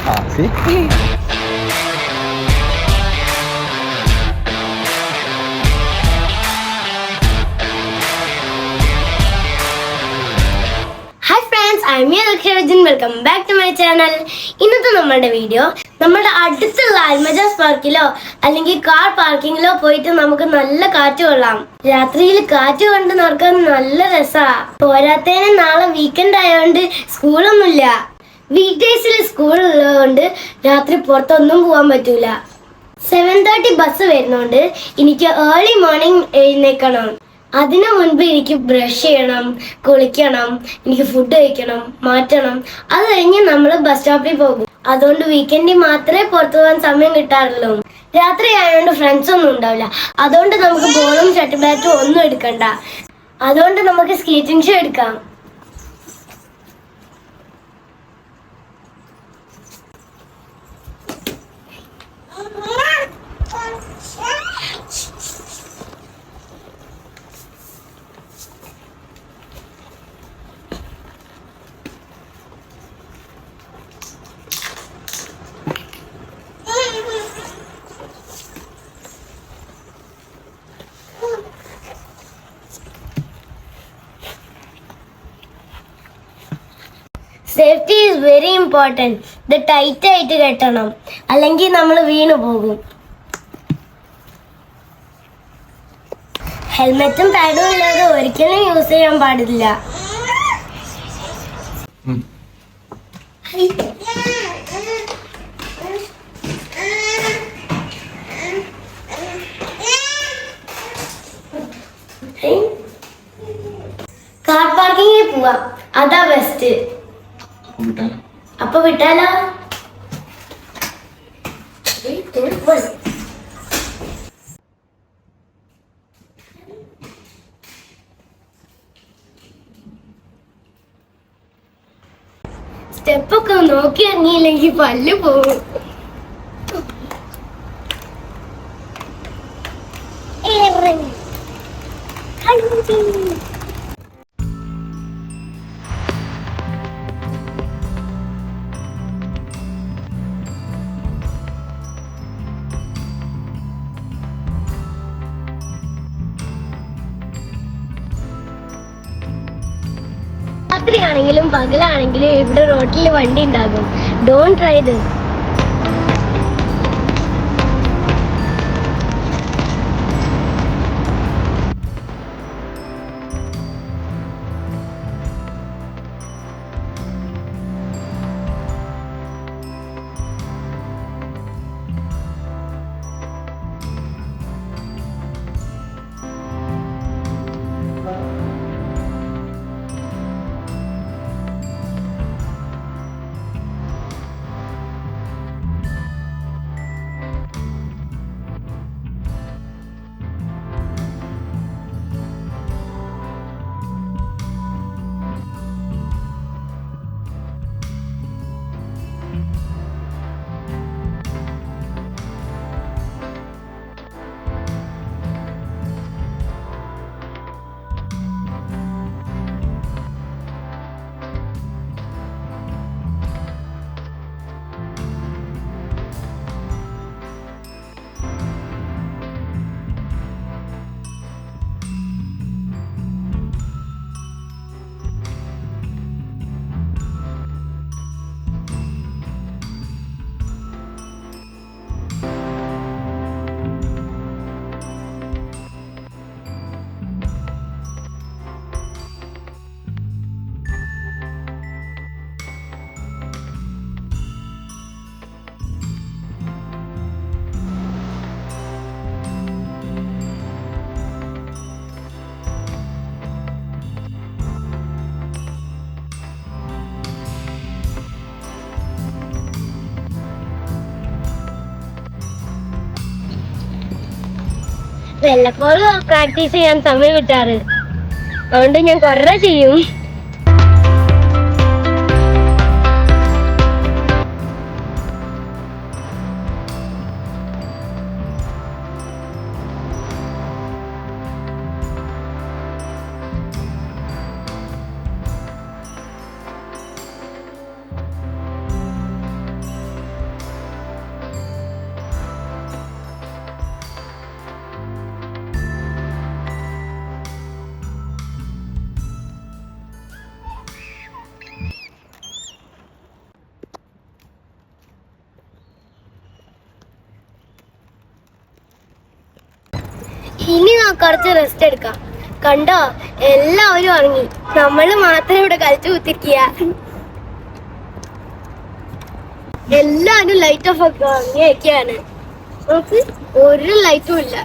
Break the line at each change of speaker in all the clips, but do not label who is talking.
See?
Hi friends, I'm Yelkharajin. Welcome back to my channel. ഇന്നത്തെ നമ്മുടെ video നമ്മുടെ അടുത്തുള്ള അൽമജാസ് പാർക്കിലോ അല്ലെങ്കിൽ കാർ പാർക്കിങ്ങിലോ പോയിട്ട് നമുക്ക് നല്ല കാറ്റ് കൊള്ളാം. രാത്രിയിൽ കാറ്റ് കൊണ്ട് നടക്കാൻ നല്ല രസാ. പോരാത്തതിന് നാളെ വീക്കെൻഡ് ആയതുകൊണ്ട് സ്കൂളൊന്നുമില്ല. വീക്ക് ഡേയ്സിൽ സ്കൂൾ ഉള്ളതുകൊണ്ട് രാത്രി പുറത്തൊന്നും പോകാൻ പറ്റൂല. 7:30 ബസ് വരുന്നോണ്ട് എനിക്ക് ഏർലി മോർണിംഗ് എഴുന്നേക്കണം. അതിനു മുൻപ് എനിക്ക് ബ്രഷ് ചെയ്യണം, കുളിക്കണം, എനിക്ക് ഫുഡ് കഴിക്കണം, മാറ്റണം. അത് കഴിഞ്ഞ് നമ്മൾ ബസ് സ്റ്റോപ്പിൽ പോകും. അതുകൊണ്ട് വീക്കെൻഡിൽ മാത്രമേ പുറത്തു പോകാൻ സമയം കിട്ടാറുള്ളൂ. രാത്രി ആയതുകൊണ്ട് ഫ്രണ്ട്സ് ഒന്നും ഉണ്ടാവില്ല. അതുകൊണ്ട് നമുക്ക് ബോളും ഷട്ടിൽ ബാറ്റും ഒന്നും എടുക്കണ്ട. അതുകൊണ്ട് നമുക്ക് സ്കേറ്റിംഗ് ഷോ എടുക്കാം. Safety is very important. ഇത് ടൈറ്റ് ആയിട്ട് കെട്ടണം, അല്ലെങ്കിൽ നമ്മൾ വീണു പോകും. ഹെൽമെറ്റും പാഡും ഇല്ലാതെ ഒരിക്കലും യൂസ് ചെയ്യാൻ പാടില്ല. കാർ പാർക്കിങ്ങിൽ പോവാം, അതാ ബെസ്റ്റ്. അപ്പൊ വിട്ടാലോ? സ്റ്റെപ്പൊക്കെ നോക്കി ഇറങ്ങിയില്ലെങ്കിൽ പല്ല് പോകും. രാത്രിയാണെങ്കിലും പകലാണെങ്കിലും ഇവിടെ റോഡിൽ വണ്ടി ഉണ്ടാകും. Don't try this. വല്ലപ്പോഴും പ്രാക്ടീസ് ചെയ്യാൻ സമയം കിട്ടാറ്. അതുകൊണ്ട് ഞാൻ കുറെ ചെയ്യും. ഇനി കുറച്ച് റെസ്റ്റ് എടുക്കാം. കണ്ടോ, എല്ലാവരും ഉറങ്ങി, നമ്മള് മാത്രം ഇവിടെ കളിച്ചു കുത്തിരിക്കുക. എല്ലാരും ലൈറ്റ് ഓഫ് ഒക്കെ ഉറങ്ങിയൊക്കെയാണ്. നമുക്ക് ഒരു ലൈറ്റും ഇല്ല.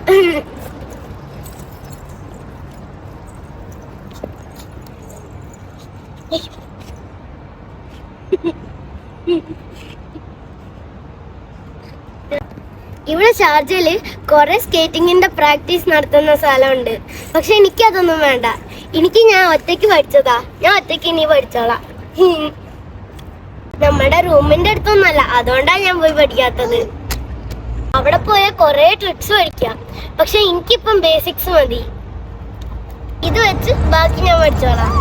ഇവിടെ ഷാർജയില് കുറെ സ്കേറ്റിങ്ങിന്റെ പ്രാക്ടീസ് നടത്തുന്ന സ്ഥലമുണ്ട്. പക്ഷെ എനിക്കതൊന്നും വേണ്ട. ഞാൻ ഒറ്റയ്ക്ക് പഠിച്ചതാ. ഞാൻ ഒറ്റയ്ക്ക് ഇനി പഠിച്ചോളാം. നമ്മുടെ റൂമിന്റെ അടുത്തൊന്നല്ല, അതുകൊണ്ടാണ് ഞാൻ പോയി പഠിക്കാത്തത്. അവിടെ പോയ കുറെ ട്രിക്സ് പഠിക്കാം. പക്ഷെ എനിക്കിപ്പം ബേസിക്സ് മതി. ഇത് വെച്ച് ബാക്കി ഞാൻ പഠിച്ചോളാം.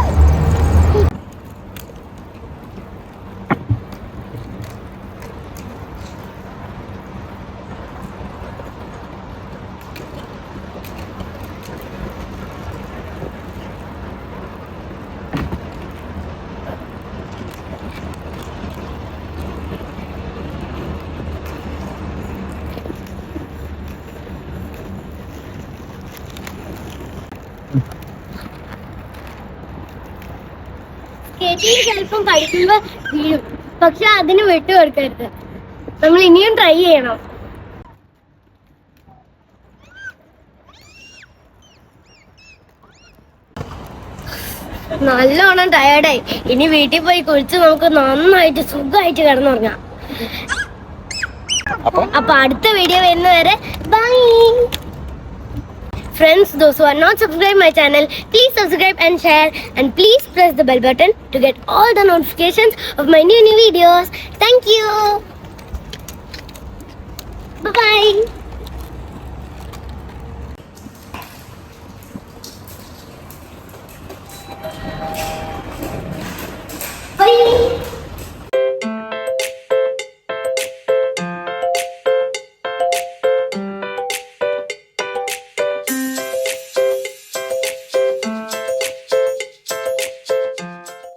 സ്കേറ്റിംഗ് ചിലപ്പം പഠിക്കുമ്പോ വീഴും. പക്ഷെ അതിന് വിട്ടു കൊടുക്കരുത്. നമ്മൾ ഇനിയും ട്രൈ ചെയ്യണം. നല്ലോണം ടയർഡായി. ഇനി വീട്ടിൽ പോയി കുളിച്ച് നമുക്ക് നന്നായിട്ട് സുഖമായിട്ട് കിടന്നുറങ്ങാം. അപ്പൊ അടുത്ത വീഡിയോ വരുന്നവരെ by. Friends, those who are not subscribed my channel, please subscribe and share, and please press the bell button to get all the notifications of my new videos. Thank you. Bye bye.